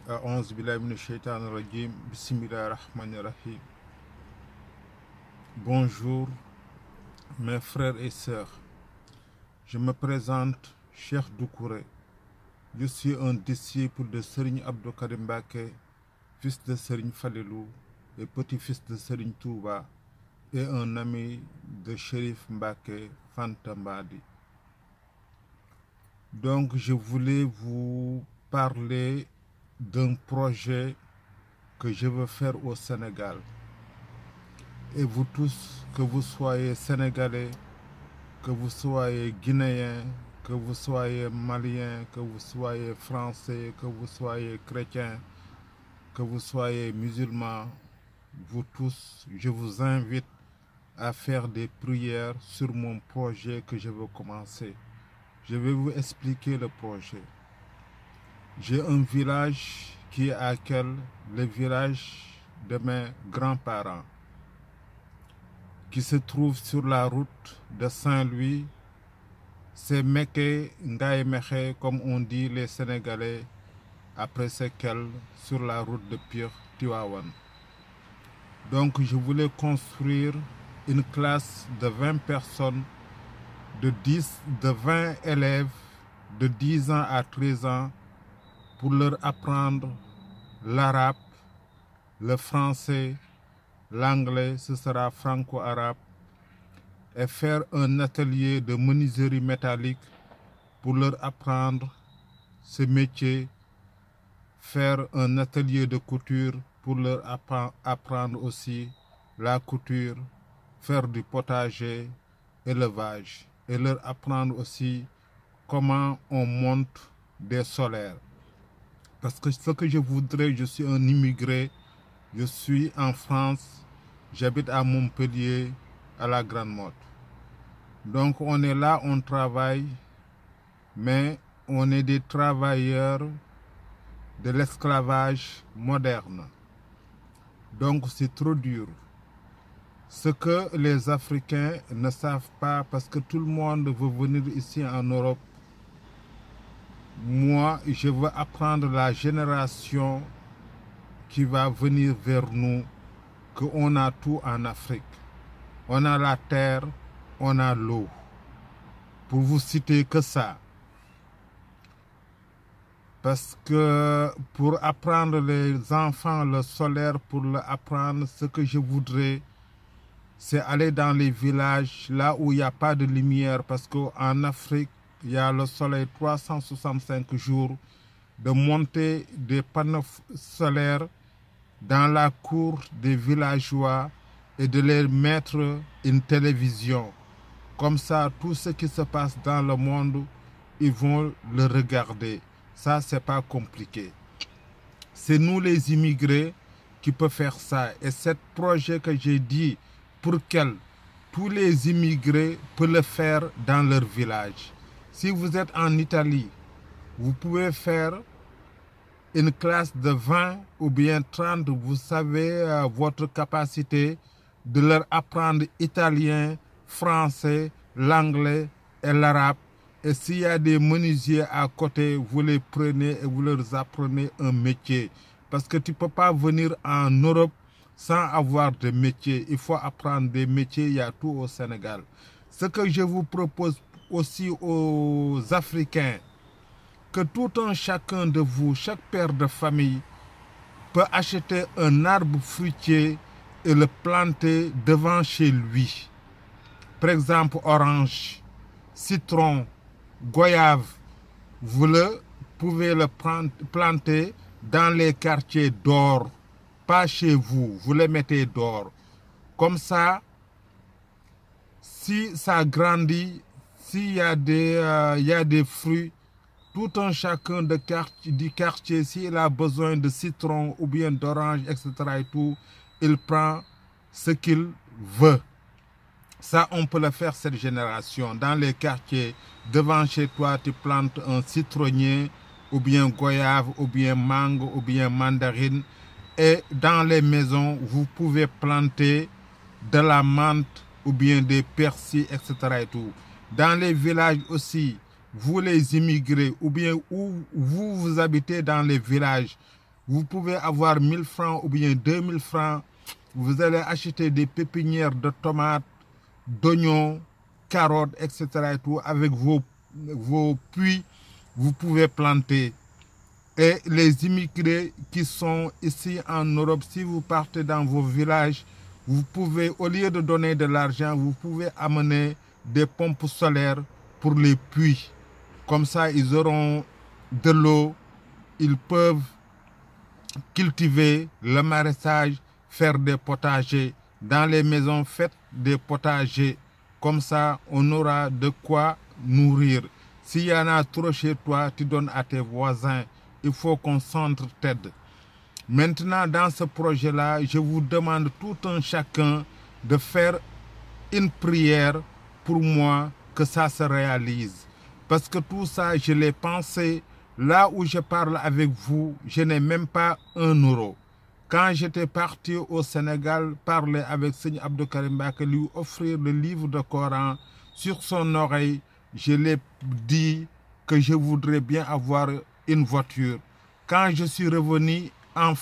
A'ouz billahi minash shaitanir rajim. Bismillahir rahmanir rahim. Bonjour mes frères et sœurs. Je me présente Cheikh Doucouré. Je suis un disciple de Serigne Abdou Karim Mbacké, fils de Serigne Falilou et petit-fils de Serigne Touba, et un ami de Chérif Mbacké Fanta Mbadi. Donc je voulais vous parler d'un projet que je veux faire au Sénégal. Et vous tous, que vous soyez sénégalais, que vous soyez guinéen, que vous soyez malien, que vous soyez français, que vous soyez chrétien, que vous soyez musulman, vous tous, je vous invite à faire des prières sur mon projet que je veux commencer. Je vais vous expliquer le projet. J'ai un village qui est à quel le village de mes grands-parents, qui se trouve sur la route de Saint-Louis. C'est Meké Ngaye Meké, comme on dit les Sénégalais, après Sekel, sur la route de Pire Tivaouane. Donc je voulais construire une classe de 20 personnes, de 20 élèves de 10 ans à 13 ans, pour leur apprendre l'arabe, le français, l'anglais, ce sera franco-arabe, et faire un atelier de menuiserie métallique pour leur apprendre ce métier, faire un atelier de couture pour leur apprendre aussi la couture, faire du potager, élevage, et leur apprendre aussi comment on monte des solaires. Parce que ce que je voudrais, je suis un immigré, je suis en France, j'habite à Montpellier, à la Grande Motte. Donc on est là, on travaille, mais on est des travailleurs de l'esclavage moderne. Donc c'est trop dur. Ce que les Africains ne savent pas, parce que tout le monde veut venir ici en Europe, moi, je veux apprendre la génération qui va venir vers nous, qu'on a tout en Afrique. On a la terre, on a l'eau. Pour vous citer que ça. Parce que pour apprendre les enfants le solaire, pour leur apprendre, ce que je voudrais, c'est aller dans les villages, là où il n'y a pas de lumière, parce qu'en Afrique, il y a le soleil 365 jours, de monter des panneaux solaires dans la cour des villageois et de leur mettre une télévision. Comme ça, tout ce qui se passe dans le monde, ils vont le regarder. Ça, c'est pas compliqué. C'est nous les immigrés qui peuvent faire ça. Et ce projet que j'ai dit, pour quel tous les immigrés peuvent le faire dans leur village. Si vous êtes en Italie, vous pouvez faire une classe de 20 ou bien 30, vous savez votre capacité de leur apprendre italien, français, l'anglais et l'arabe. Et s'il y a des menuisiers à côté, vous les prenez et vous leur apprenez un métier. Parce que tu ne peux pas venir en Europe sans avoir de métier. Il faut apprendre des métiers, il y a tout au Sénégal. Ce que je vous propose aussi aux Africains, que tout un chacun de vous, chaque père de famille, peut acheter un arbre fruitier et le planter devant chez lui. Par exemple, orange, citron, goyave, vous pouvez le planter dans les quartiers d'or, pas chez vous, vous les mettez d'or. Comme ça, si ça grandit, s'il y a des fruits, tout un chacun du quartier, s'il a besoin de citron ou bien d'orange, etc. et tout, il prend ce qu'il veut. Ça, on peut le faire cette génération. Dans les quartiers, devant chez toi, tu plantes un citronnier, ou bien goyave, ou bien mangue, ou bien mandarine. Et dans les maisons, vous pouvez planter de la menthe, ou bien des persils, etc. et tout. Dans les villages aussi, vous les immigrés, ou bien où vous habitez dans les villages, Vous pouvez avoir 1000 francs ou bien 2000 francs. Vous allez acheter des pépinières de tomates, d'oignons, carottes, etc. Et tout. Avec vos puits, vous pouvez planter. Et les immigrés qui sont ici en Europe, si vous partez dans vos villages, vous pouvez, au lieu de donner de l'argent, vous pouvez amener des pompes solaires pour les puits. Comme ça, ils auront de l'eau, ils peuvent cultiver le maraîchage, faire des potagers. Dans les maisons, faites des potagers. Comme ça, on aura de quoi nourrir. S'il y en a trop chez toi, tu donnes à tes voisins. Il faut qu'on s'entraide. Maintenant, dans ce projet-là, je vous demande tout un chacun de faire une prière pour moi, que ça se réalise. Parce que tout ça, je l'ai pensé. Là où je parle avec vous, je n'ai même pas 1 euro. Quand j'étais parti au Sénégal, parler avec Seigneur Abdou Karim Mbacké, lui offrir le livre de Coran sur son oreille, je l'ai dit que je voudrais bien avoir une voiture. Quand je suis revenu en